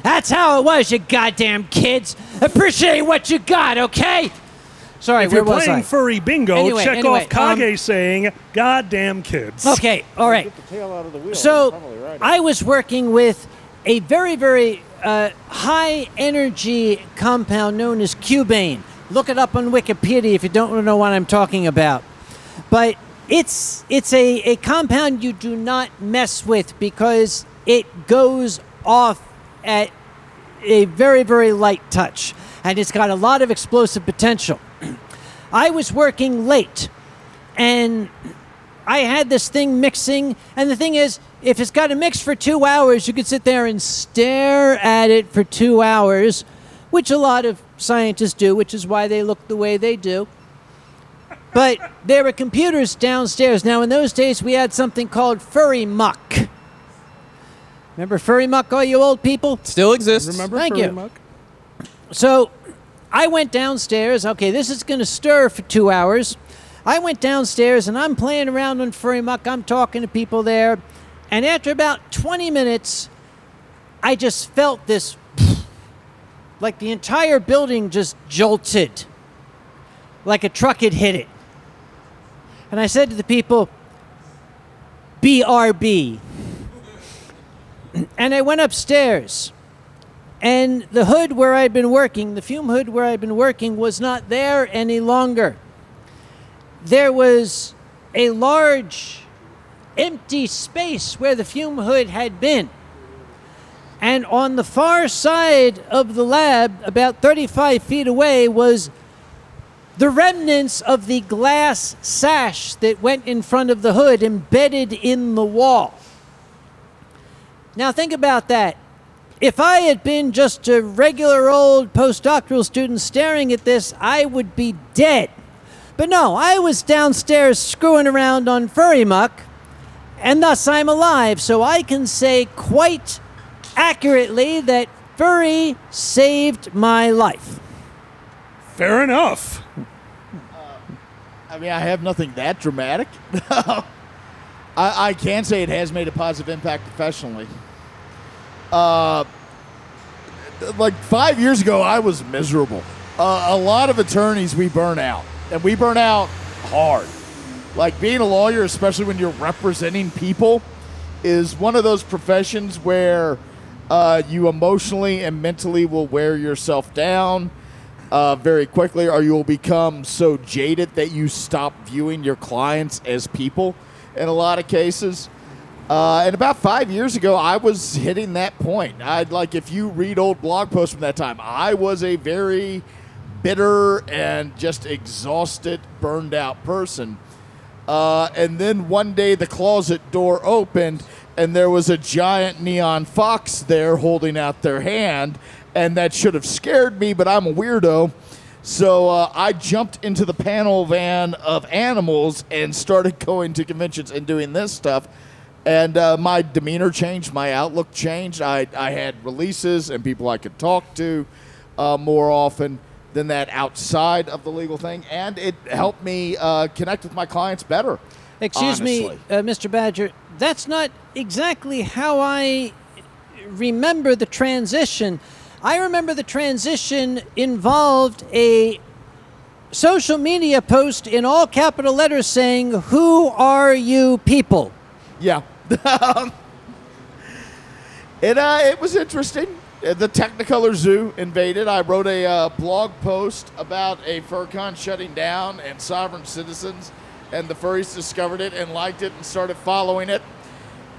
That's how it was, you goddamn kids. Appreciate what you got, okay? Sorry, If where you're was playing I? furry bingo, Anyway, check anyway, off Kage saying, "Goddamn kids." Okay, all right. So I was working with a very, very high energy compound known as cubane. Look it up on Wikipedia if you don't know what I'm talking about. But it's a compound you do not mess with because it goes off at a very, very light touch. And it's got a lot of explosive potential. I was working late, and I had this thing mixing, and the thing is, if it's got to mix for 2 hours, you could sit there and stare at it for 2 hours, which a lot of scientists do, which is why they look the way they do. But there were computers downstairs. Now, in those days, we had something called Furry Muck. Remember Furry Muck, all you old people? Still exists. Remember Thank Furry you. Muck? So I went downstairs. Okay, this is going to stir for 2 hours. I went downstairs, and I'm playing around on Furry Muck. I'm talking to people there. And after about 20 minutes, I just felt this, like the entire building just jolted, like a truck had hit it. And I said to the people, BRB. And I went upstairs. And the hood where I'd been working, the fume hood where I'd been working, was not there any longer. There was a large empty space where the fume hood had been. And on the far side of the lab, about 35 feet away, was the remnants of the glass sash that went in front of the hood embedded in the wall. Now think about that. If I had been just a regular old postdoctoral student staring at this, I would be dead. But no, I was downstairs screwing around on Furry Muck, and thus I'm alive. So I can say quite accurately that Furry saved my life. Fair enough. I mean, I have nothing that dramatic. I can say it has made a positive impact professionally. Like 5 years ago, I was miserable. A lot of attorneys, we burn out. And we burn out hard. Like being a lawyer, especially when you're representing people, is one of those professions where you emotionally and mentally will wear yourself down very quickly, or you will become so jaded that you stop viewing your clients as people in a lot of cases. And about 5 years ago, I was hitting that point. If you read old blog posts from that time, I was a very bitter and just exhausted, burned out person. And then one day the closet door opened and there was a giant neon fox there holding out their hand, and that should have scared me, but I'm a weirdo. So I jumped into the panel van of animals and started going to conventions and doing this stuff. And my demeanor changed, my outlook changed. I had releases and people I could talk to more often than that outside of the legal thing, and it helped me connect with my clients better. Excuse me, Mr. Badger, that's not exactly how I remember the transition. I remember the transition involved a social media post in all capital letters saying, "Who are you people?" Yeah. It was interesting. The Technicolor Zoo invaded. I wrote a blog post about a FurCon shutting down and sovereign citizens, and the furries discovered it and liked it and started following it.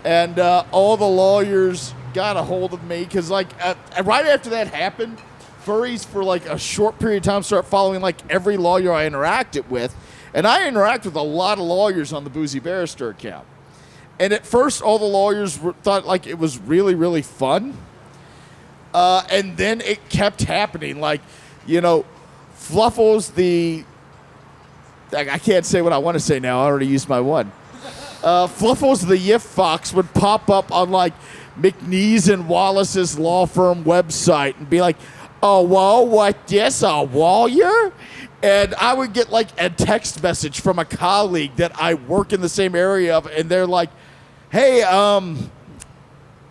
And all the lawyers got a hold of me because, right after that happened, furries for a short period of time started following every lawyer I interacted with. And I interact with a lot of lawyers on the Boozy Barrister account. And at first, all the lawyers thought it was really, really fun. And then it kept happening. Fluffles I can't say what I want to say now. I already used my one. Fluffles the Yiff Fox would pop up on McNeese and Wallace's law firm website and be like, "Oh, well, what this, a lawyer?" And I would get a text message from a colleague that I work in the same area of, and they're like, "Hey,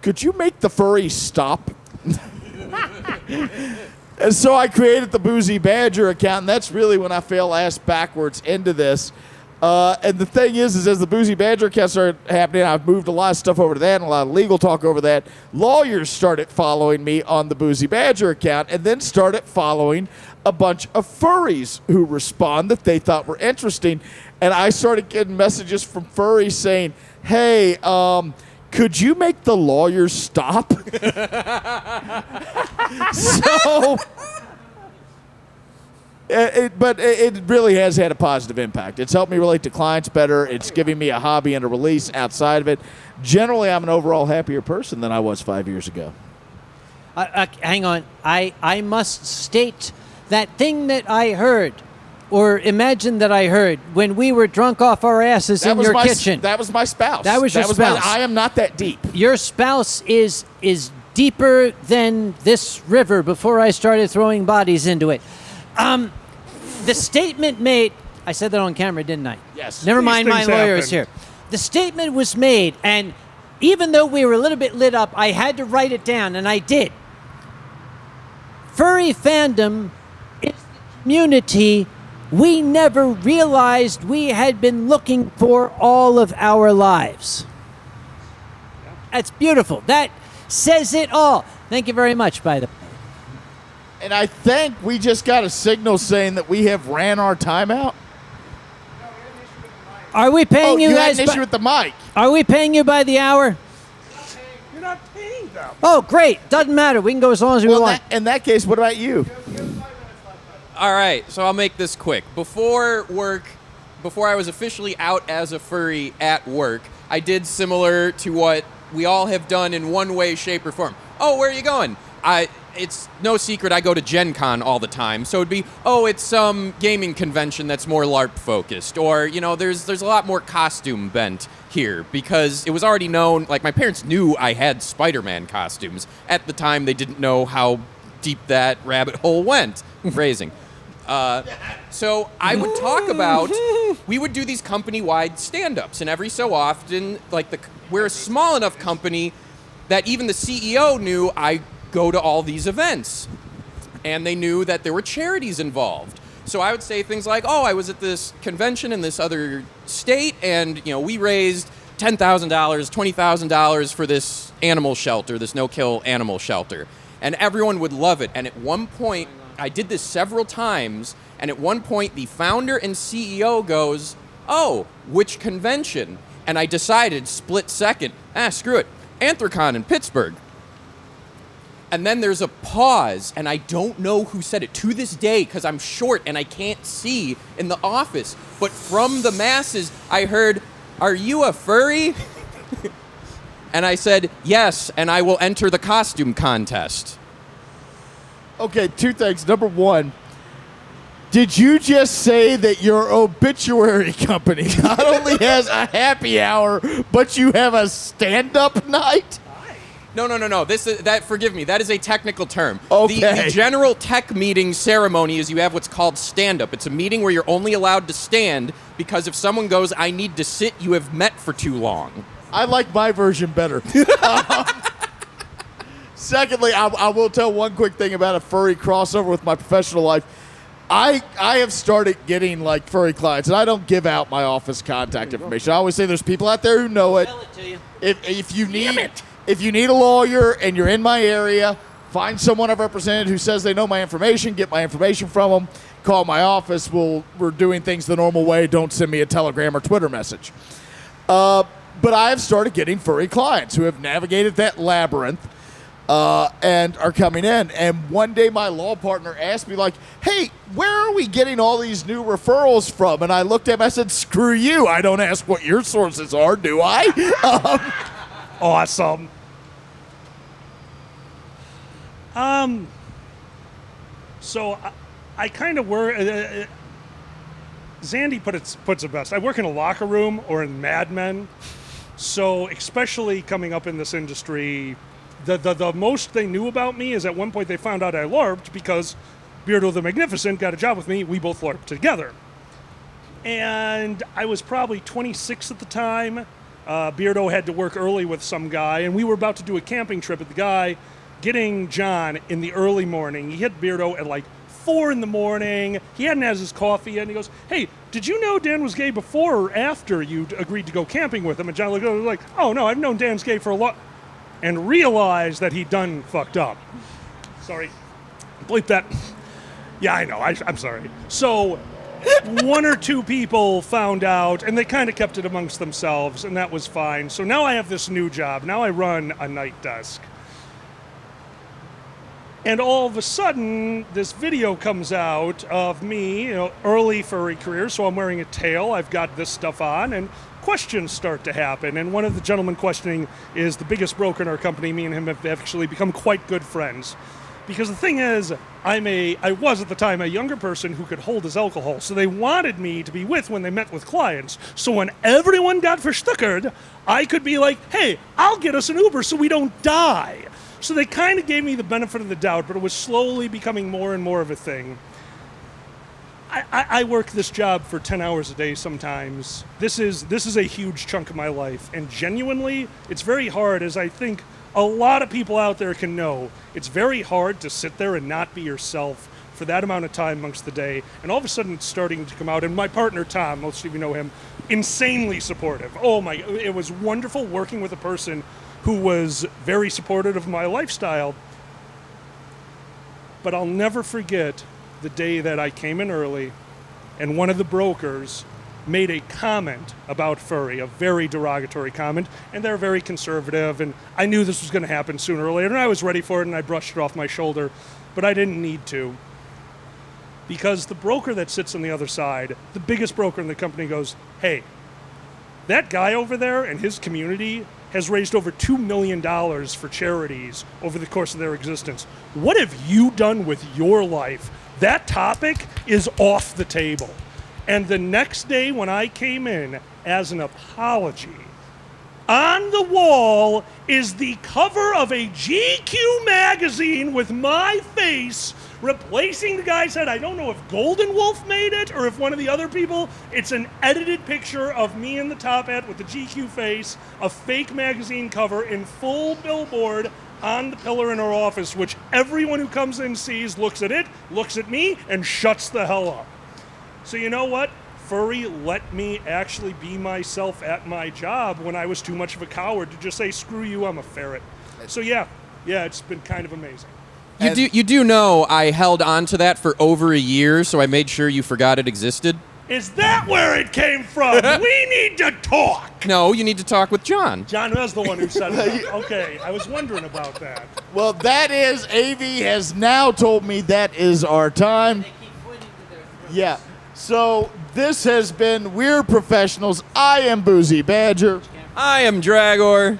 could you make the furry stop?" And so I created the Boozy Badger account, and that's really when I fell ass backwards into this. And the thing is as the Boozy Badger account started happening, I've moved a lot of stuff over to that and a lot of legal talk over that. Lawyers started following me on the Boozy Badger account and then started following a bunch of furries who respond that they thought were interesting. And I started getting messages from furries saying, "Hey, could you make the lawyers stop?" So But it really has had a positive impact. It's helped me relate to clients better. It's giving me a hobby and a release outside of it. Generally, I'm an overall happier person than I was 5 years ago. Hang on. I must state that thing that I heard, or imagined that I heard, when we were drunk off our asses in your kitchen. That was my spouse. That was your spouse. I am not that deep. Your spouse is deeper than this river before I started throwing bodies into it. The statement made, I said that on camera, didn't I? Yes. Never These mind, my things lawyer is happen. here. The statement was made, and even though we were a little bit lit up, I had to write it down, and I did. Furry fandom is the community we never realized we had been looking for all of our lives. That's beautiful. That says it all. Thank you very much, by the way. And I think we just got a signal saying that we have ran our timeout. Are we paying you you guys? had an issue with the mic. Are we paying you by the hour? You're not paying them. Oh, great. Doesn't matter. We can go as long as we Well, want. in that case, what about you? All right, so I'll make this quick. Before I was officially out as a furry at work, I did similar to what we all have done in one way, shape, or form. Oh, where are you going? It's no secret I go to Gen Con all the time, so it'd be, it's some gaming convention that's more LARP focused, or, there's a lot more costume bent here, because it was already known, like, my parents knew I had Spider-Man costumes. At the time, they didn't know how deep that rabbit hole went. Phrasing. So I would talk about, we would do these company-wide stand-ups, and every so often, we're a small enough company that even the CEO knew I go to all these events, and they knew that there were charities involved. So I would say things like, I was at this convention in this other state, and we raised $10,000, $20,000 for this animal shelter, this no-kill animal shelter, and everyone would love it. And at one point, I did this several times, and at one point, the founder and CEO goes, which convention? And I decided, split second, screw it, Anthrocon in Pittsburgh. And then there's a pause, and I don't know who said it to this day because I'm short and I can't see in the office. But from the masses, I heard, "Are you a furry?" And I said, "Yes, and I will enter the costume contest." Okay, two things. Number one, did you just say that your obituary company not only has a happy hour, but you have a stand-up night? No. Forgive me. That is a technical term. Okay. The general tech meeting ceremony is you have what's called stand-up. It's a meeting where you're only allowed to stand because if someone goes, "I need to sit," you have met for too long. I like my version better. Secondly, I will tell one quick thing about a furry crossover with my professional life. I have started getting furry clients, and I don't give out my office contact information. I always say there's people out there who know it. Tell it to you. If you need a lawyer and you're in my area, find someone I've represented who says they know my information, get my information from them, call my office. We're doing things the normal way. Don't send me a Telegram or Twitter message. But I have started getting furry clients who have navigated that labyrinth and are coming in. And one day my law partner asked me, "Hey, where are we getting all these new referrals from?" And I looked at him, I said, "Screw you. I don't ask what your sources are, do I?" Awesome. So I kind of work. Zandy puts it best. I work in a locker room or in Mad Men. So especially coming up in this industry, the most they knew about me is at one point they found out I LARPed because Beardo the Magnificent got a job with me. We both LARPed together. And I was probably 26 at the time. Beardo had to work early with some guy, and we were about to do a camping trip with the guy getting John in the early morning. He hit Beardo at 4 in the morning. He hadn't had his coffee yet, and he goes, "Hey, did you know Dan was gay before or after you agreed to go camping with him?" And John looked over like, "Oh, no, I've known Dan's gay for a lot," and realized that he'd done fucked up. Sorry. Bleep that. Yeah, I know. I'm sorry. So one or two people found out, and they kind of kept it amongst themselves, and that was fine. So now I have this new job. Now I run a night desk. And all of a sudden, this video comes out of me, early furry career. So I'm wearing a tail. I've got this stuff on, and questions start to happen. And one of the gentlemen questioning is the biggest broker in our company. Me and him have actually become quite good friends. Because the thing is, I was at the time a younger person who could hold his alcohol. So they wanted me to be with when they met with clients. So when everyone got verstuckered, I could be like, hey, I'll get us an Uber so we don't die. So they kind of gave me the benefit of the doubt, but it was slowly becoming more and more of a thing. I work this job for 10 hours a day sometimes. This is a huge chunk of my life. And genuinely, it's very hard, as I think a lot of people out there can know. It's very hard to sit there and not be yourself for that amount of time amongst the day. And all of a sudden, it's starting to come out. And my partner, Tom, most of you know him, insanely supportive. Oh my, it was wonderful working with a person who was very supportive of my lifestyle. But I'll never forget the day that I came in early and one of the brokers made a comment about furry, a very derogatory comment, and they're very conservative, and I knew this was going to happen sooner or later, and I was ready for it, and I brushed it off my shoulder, but I didn't need to. Because the broker that sits on the other side, the biggest broker in the company, goes, hey, that guy over there and his community has raised over $2 million for charities over the course of their existence. What have you done with your life? That topic is off the table. And the next day when I came in, as an apology, on the wall is the cover of a GQ magazine with my face replacing the guy's head. I don't know if Golden Wolf made it or if one of the other people. It's an edited picture of me in the top hat with the GQ face, a fake magazine cover in full billboard on the pillar in our office, which everyone who comes in sees, looks at it, looks at me, and shuts the hell up. So you know what? Furry let me actually be myself at my job when I was too much of a coward to just say, screw you, I'm a ferret. So yeah, it's been kind of amazing. You do know I held on to that for over a year, so I made sure you forgot it existed? Is that where it came from? We need to talk. No, you need to talk with John. John was the one who said it. Okay, I was wondering about that. Well, that is, AV has now told me that is our time. Yeah. So this has been We're Professionals. I am Boozy Badger. I am Dragor.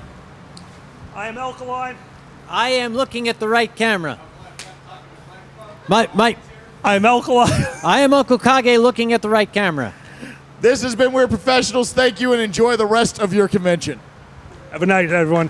I am Alkaline. I am looking at the right camera. I'm Alkaline. I am Uncle Kage looking at the right camera. This has been We're Professionals. Thank you and enjoy the rest of your convention. Have a night, everyone.